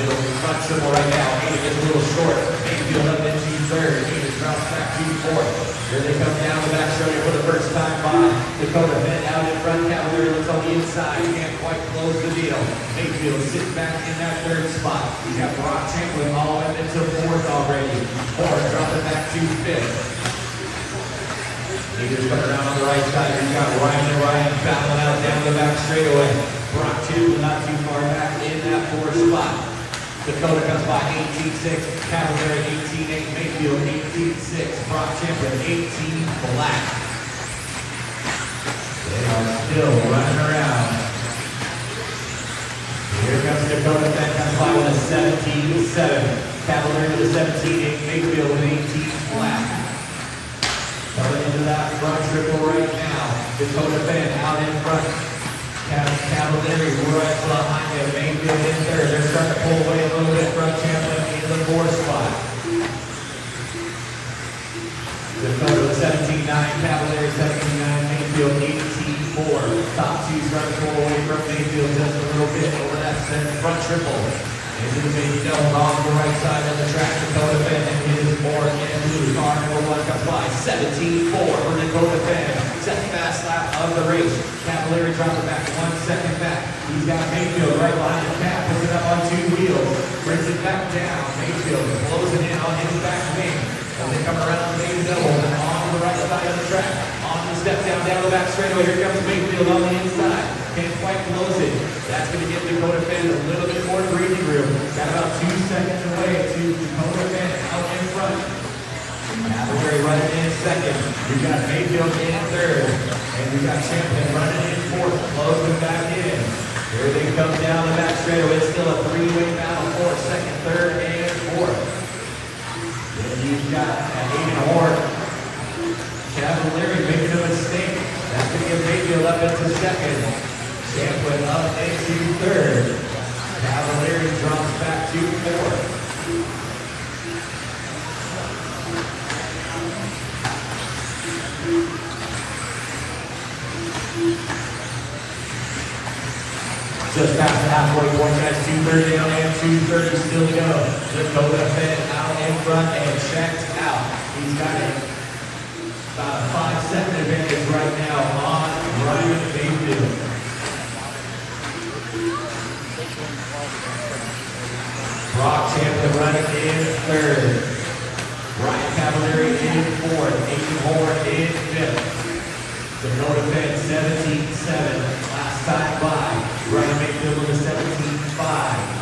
little front triple right now. Aiden gets a little short. Mayfield up into third. Aiden drops back to fourth. Here they come down the back straight for the first time by Dakota. Bend out in front. Cavalier looks on the inside. Can't quite close the deal. Mayfield sits back in that third spot. He's got Brock Chamberlain all up into fourth already. Ford dropping back to fifth. Leaders coming around on the right side. He's got Ryan battling out down the back straightaway. Brock Chamberlain not too far back in that fourth spot. Dakota comes by 18-6. Cavalier 18-8. Mayfield 18-6. Brock Chamberlain 18 black. They are still running around. Here comes Dakota. That comes by with a 17-7. Cavalier with a 17-8. Mayfield with 18 black. Coming into that front triple right now. Dakota Bend out in front. Cavalier right behind him. Mayfield in third. They're starting to pull away a little bit. Brock Chamberlain in the fourth spot. Dakota with 17-9. Cavalier 17-9. Mayfield 18-4. Top two starting to pull away from Mayfield just a little bit over that front triple. Into the baby double on the right side of the track. Dakota Bend and his more in blue. Car number one comes by 17-4 for Dakota Bend. Second fast lap of the race. Cavalier dropping back 1 second back. He's got Mayfield right behind the cap. Puts it up on two wheels. Brings it back down. Mayfield closing in on his back wing. As they come around the baby double on the right side of the track. On the step down the back straightaway. Here comes Mayfield on the inside. Can't quite close it. That's going to give Dakota Bend a little bit more breathing room. Got about 2 seconds away to Dakota Bend out in front. Cavalier running in second. We've got Mayfield in third. And we've got Champion running in fourth. Closing back in. Here they come down the back straightaway. It's still a three-way battle for second, third, and fourth. Then you've got Aiden Hort. Cavalier making a mistake. That's going to get Mayfield up into second. Champlin up into third. Cavalier drops back to fourth. Just past the halfway point, guys. 2:30 down and 2:30 still to go. Dakota Bend out in front and checked out. He's got about a 5-second advantage right now on Ryan Mayfield. Brock Chamberlain running in third. Ryan Cavalier in fourth. Aiden Hort in fifth. Dakota Bend 17-7. Last time by. Ryan Mayfield with a 17-5.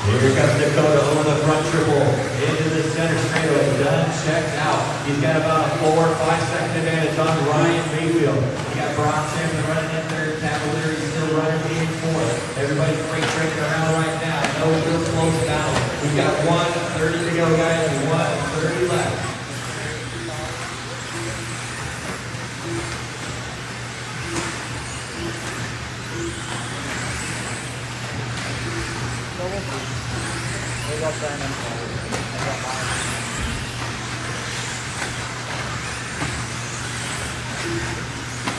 Here comes Dakota over the front triple into the center straightaway. Done, checked out. He's got about a 4 or 5 second advantage on Ryan Mayfield. We got Brock Chamberlain running in third. Cavalier is still running in fourth. Everybody's freight training around right now. No real close battle. We've got 1:30 to go, guys. 1:30 left.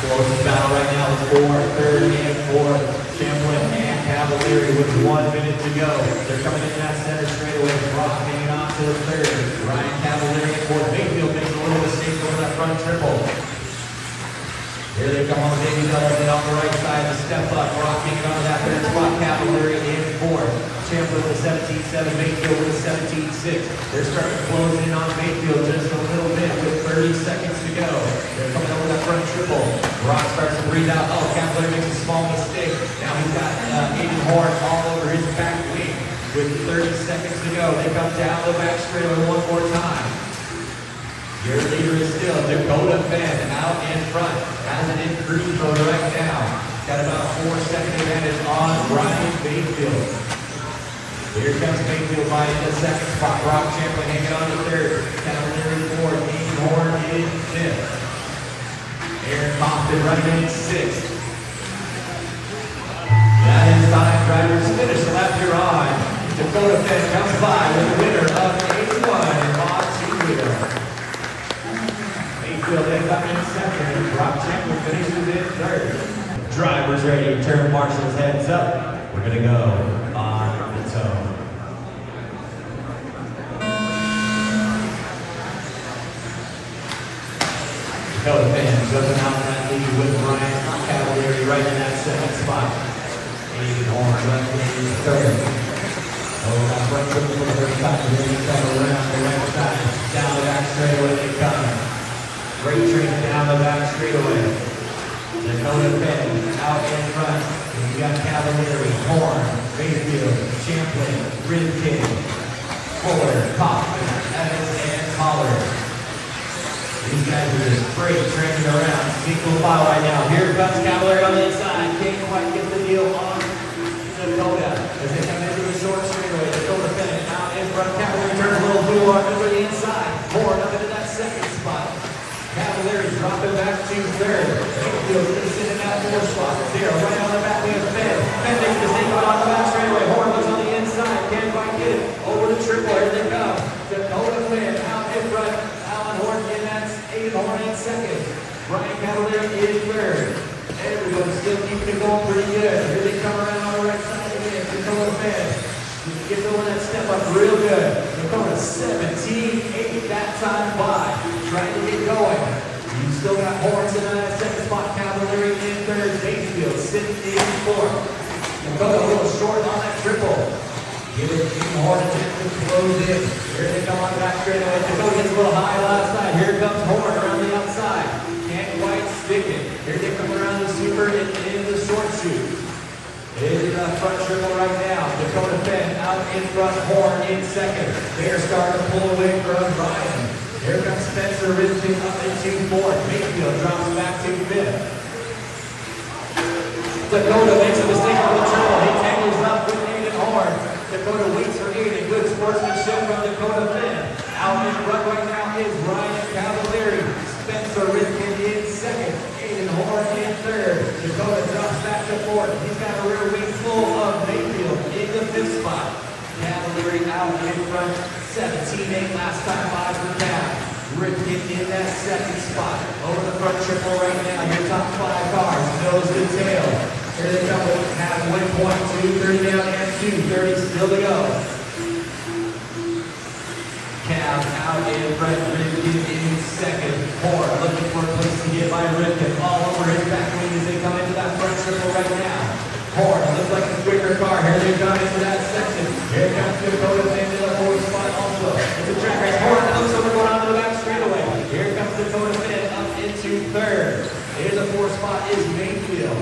Closest battle right now is for third and fourth. Chamberlain and Cavalier with 1 minute to go. They're coming in that center straightaway. Brock hanging on to the third. Ryan Cavalier in fourth. Mayfield making a little mistake over that front triple. Here they come on the baby double, and on the right side, the step up. Brock hanging on to that third spot. Cavalier in fourth. Chamberlain with a 17-7, Mayfield with a 17-6. They're starting to close in on Mayfield just a little bit with 30 seconds to go. They're coming over that front triple. Brock starts to breathe out. Oh, Cavalier makes a small mistake. Now he's got Aiden Hort all over his back wing with 30 seconds to go. They come down the back straightaway one more time. Your leader is still Dakota Bend out in front. Has it in cruise mode right now. Got about a 4-second advantage on Ryan Mayfield. Here comes Mayfield by the second spot. Brock Chamberlain hanging on to third. Cavalier in fourth. Aiden Hort in fifth. Aaron Compton running in sixth. That is time drivers finish the lap you're on. Dakota Bend comes by with the winner of 81 and Mod 2 winner. Mansfield ends up in second. Rob Chamberlain finishes in third. Drivers ready. Turn marshals heads up. We're going to go on the toe. Dakota fans jumping out in that lead with Brian Cavalieri right in that second spot. Aiden Horn left in third. Oh, that front triple for the first time. Then they come around the right side. Down the back straightaway they come. Great train down the back straightaway. Dakota fans out in front. And you got Cavalieri, Horn, Mayfield, Champlain, Ridkin, Fuller, Kaufman, Evans, and Holler. These guys are just great training around. Single file right now. Here comes Cavalieri on the inside. Can't quite get the deal on Dakota as they come into the short straightaway. Dakota Bennett out in front. Cavalieri turns a little blue on over the inside. Horn up into that second spot. Cavalieri dropping back to third. Mayfield is in that fourth spot. There, right on the back of Fenn. Fenn makes the single on the back straightaway. Horn looks on the inside. Can't quite get it. Over the triple. Here they come. Dakota Bennett out in front. Horn in that Aiden Horn in second. Brian Cavalieri in third. There we go, still keeping it going pretty good. Here they come around on the right side again. Dakota fans. Get over that step up real good. Dakota 17-8 that time by. Trying to get going. You still got Horns in that second spot. Cavalieri in third. Mayfield sitting in fourth. Dakota a little short on that triple. Give it to Horn a chance to close in. Here they come on back straight away. Dakota gets a little high last side. Here comes Horn around the outside. Can't quite stick it. Here they come around the super and in the short shoot. Into the front triple right now. Dakota Fenn out in front. Horn in second. They're starting to pull away from Ryan. Here comes Spencer Ridgkin up into fourth. Mayfield drops back to fifth. Dakota makes a mistake on the triple. He tangles up with Aiden Horn. Dakota waits for Aiden. Good sportsmanship from Dakota Fenn. Out in front right now is Ryan Cavalieri. Spencer Ridkin in second. Aiden Horn in third. Dakota drops back to fourth. He's got a rear wing full of Mayfield in the fifth spot. Cavalieri out in front. 17-8 last time by for Cav. Ridkin in that second spot. Over the front triple right now. Your top five cars. Nose to tail. Here they come with half 1.2, 30 down and 2, 30 still to go. Cav out in front, Ridkin in second. Horn looking for a place to get by Ridkin. All over his back wing as they come into that front triple right now. Horn looks like a quicker car. Here they come into that section. Here comes Dakota into the fourth spot also. It's a track race. Horn looks over going on to the back straightaway. Here comes Dakota Fenn up into third. Here's the fourth spot is Mayfield.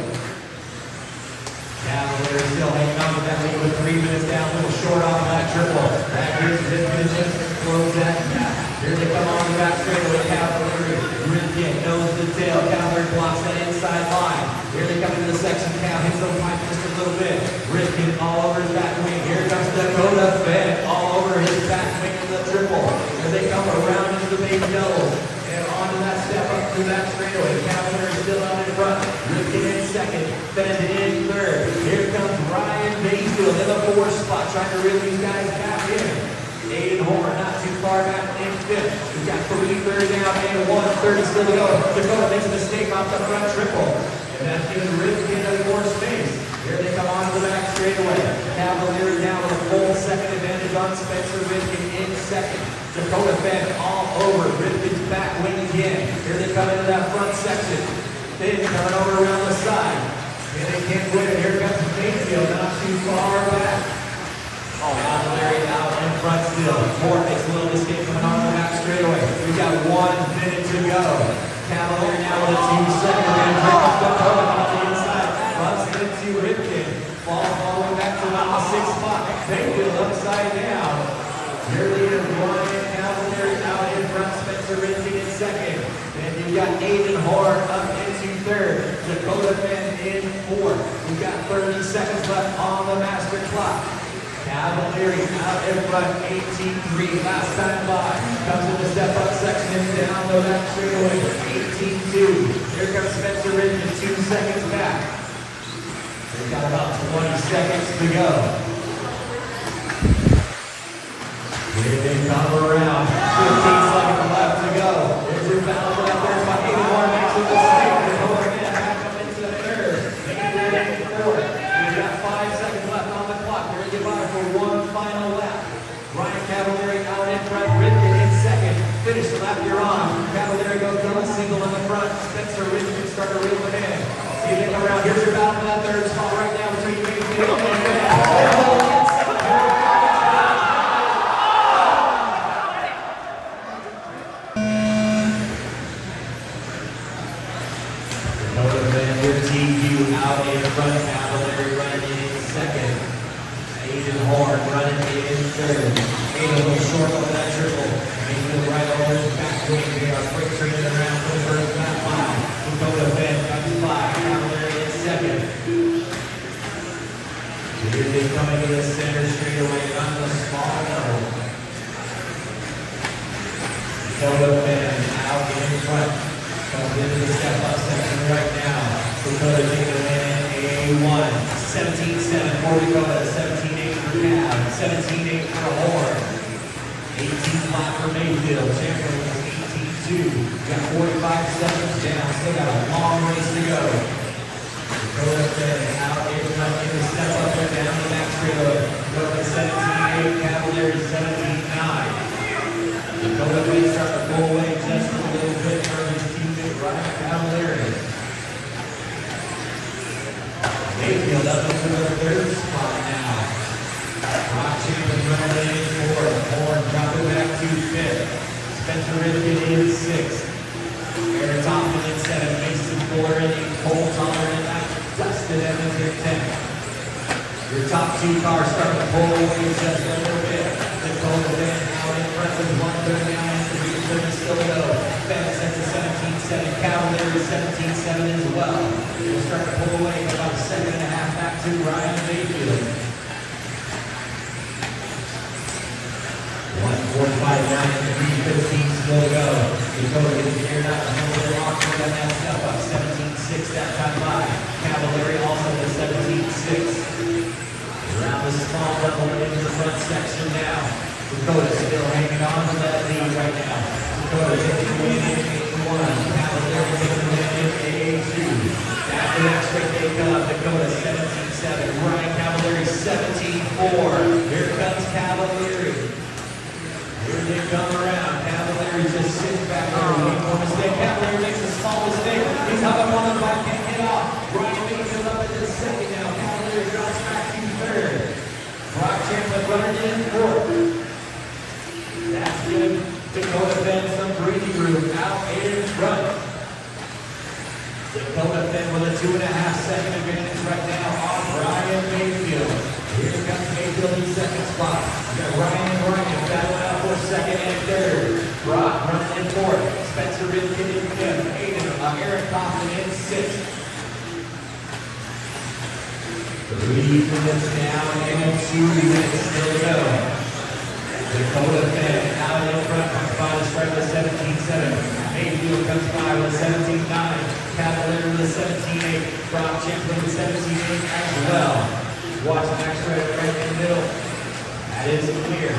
Cavalieri still hanging on to that lead with 3 minutes down, a little short off that triple. Back here's Ridkin, close that gap. Here they come on the back straightaway. Cavalieri, Ridkin, nose to tail. Cavalieri blocks that inside line. Here they come into the section. Cav hits the pipe just a little bit. Ridkin all over his back wing. Here comes Dakota Fenn all over his back wing in the triple. Here they come around into the big yellow. And onto that step up through that straightaway. Cavalieri still out in front. Ridkin in second. Fenn in third. Here comes Ryan Mayfield in the fourth spot, trying to reel these guys back in. Aiden Horn not too far back in fifth. We've got 3:30 down and 1:30 still to go. Dakota makes a mistake off the front triple. And that's giving Ridkin more space. Here they come on to the back straightaway. Cavalieri now with a full second advantage on Spencer Ridkin in second. Dakota Fenn all over Ridkin's back wing again. Here they come into that front section. Fenn coming over around the side. And they can't win it. Here comes Mayfield, not too far back. Cavalieri out in front still. Horn makes a little mistake coming on the back straightaway. We've got 1 minute to go. Cavalieri now with a 2-second advantage. Here comes Dakota on the inside. Bumps into Ridkin. Falls all the way back to about the 6th spot. Mayfield upside down. Here leader Ryan Cavalieri out in front. Spencer Ridkin in second. Then you've got Aiden Horn up into third. Dakota Fenn in fourth. We've got 30 seconds left on the master clock. Cavalieri out in front, 18-3 last time by. Comes in the step-up section and down the back straightaway, 18-2. Here comes Spencer Ridkin, 2 seconds back. They've got about 20 seconds to go. Here they come around, 15 seconds left to go. There's your battle for that first front. Spencer Richmond starting to reel it in. See if they come around. Here's your battle for that third spot right now between Mayfield and out in front, Cavalieri running in second. Aiden Horn running in third. Aiden a little short over that triple. Mayfield right over his back wing. They are quick training around for the first lap mile. Dakota Ben comes by. Cavalieri in second. Here they coming to the center straightaway on the small level. Dakota Ben out in front. Comes into the step-up section right now. Dakota taking a win in A1. 17-7 for Dakota. 17-8 for Cav. 17-8 for Horn. 18 flat for Mayfield. Champion was 18-2. Got 45 seconds down. Still got a long race to go. Dakota out in front in the step-up and down the back straightaway. Dakota 17-8. Cavalieri 17-9. Dakota starting to pull away just a little bit from his teammate Ryan Cavalieri. Mayfield up into the third spot now. Rock Champion running in fourth. Horn dropping back to fifth. Spencer Ripken in sixth. Eric Hoffman in seventh. Mason Fuller in eighth. Cole Toller in ninth. Dustin Evans in 10th. Your top two cars starting to pull away just a little bit. Dakota Ben out in front with 139 and 330 still to go. Ben sets a 17-7. Cavalieri 17-7 as well. We'll start to pull away about a second and a half back to Ryan Mayfield. 1:45.9 and 3:15 still to go. Dakota getting geared up. Another awkward on that step up. 17-6 that time by. Cavalieri also the 17-6. Around the small level into the front section now. Dakota still hanging on to that lead right now. Dakota taking the win in A1. Cavalieri taking the win in A2. After that straight they come. Dakota 17-7. Ryan Cavalieri 17-4. Here comes Cavalieri. Here they come around. Cavalieri just sitting back there waiting for a mistake. Cavalieri makes a small mistake. He's up on the back, can't get off. Ryan Mayfield up at the second now. Cavalieri drops back to third. Rock Champion running in fourth. That's giving Dakota Ben some breathing room out in front. Dakota Ben with a 2.5-second advantage right now on Ryan Mayfield. Here comes Mayfield in second spot. We got Ryan and Ryan battling out for second and third. Brock running in fourth. Spencer Ridkin in fifth. Eric Hoffman in sixth. 3 minutes down and 2 minutes still to go. Dakota Ben out in front comes by to strike with 17-7. Mayfield comes by with 17-9. Cavalieri with 17-8. Brock Champion with 17-8 as well. Watch the next right in the middle. That is clear.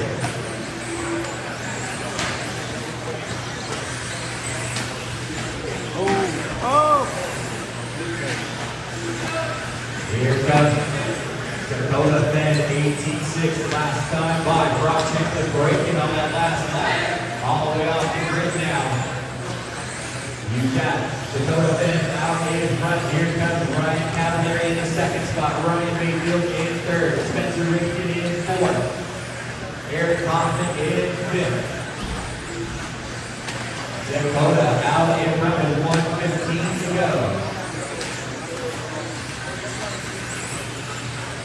Here comes Dakota Ben, 18-6 last time by. Brock Champion breaking on that last lap. All the way off the grid now. You got Dakota Ben out in front. Here comes Ryan Cavalieri in the second spot. Ryan Mayfield in third. Spencer Ridkin in fourth. Eric Hoffman in fifth. Dakota out in front with 1:15 to go.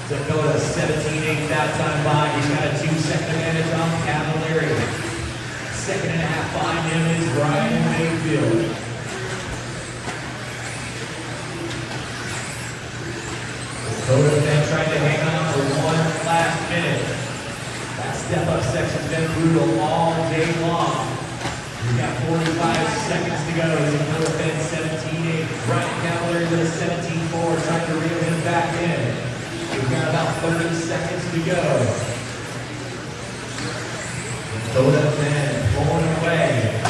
Dakota 17-8 that time by. He's got a 2-second advantage on Cavalieri. Second and a half behind him is Ryan Mayfield. Dakota then trying to hang on for one last minute. That step-up section's been brutal all day long. We've got 45 seconds to go. Dakota Ben 17-8. Ryan Cavalieri with a 17-4 trying to reel him back in. We've got about 30 seconds to go. Dakota Ben pulling away.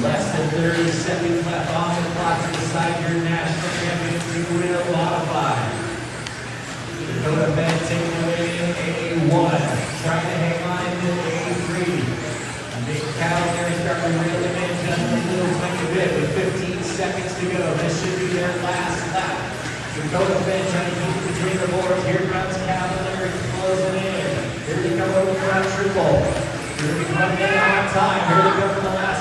Less than 30 seconds left on the clock to decide your national champion to win a modified. Dakota Ben taking away in A1. Trying to hang on in A3. Nick Cavalieri starting to reel him in just a little tiny bit with 15 seconds to go. This should be their last lap. Dakota Finn trying to keep between the boards. Here comes Cavalier closing in. Here they come over the front triple. Here they come in on time. Here they go for the last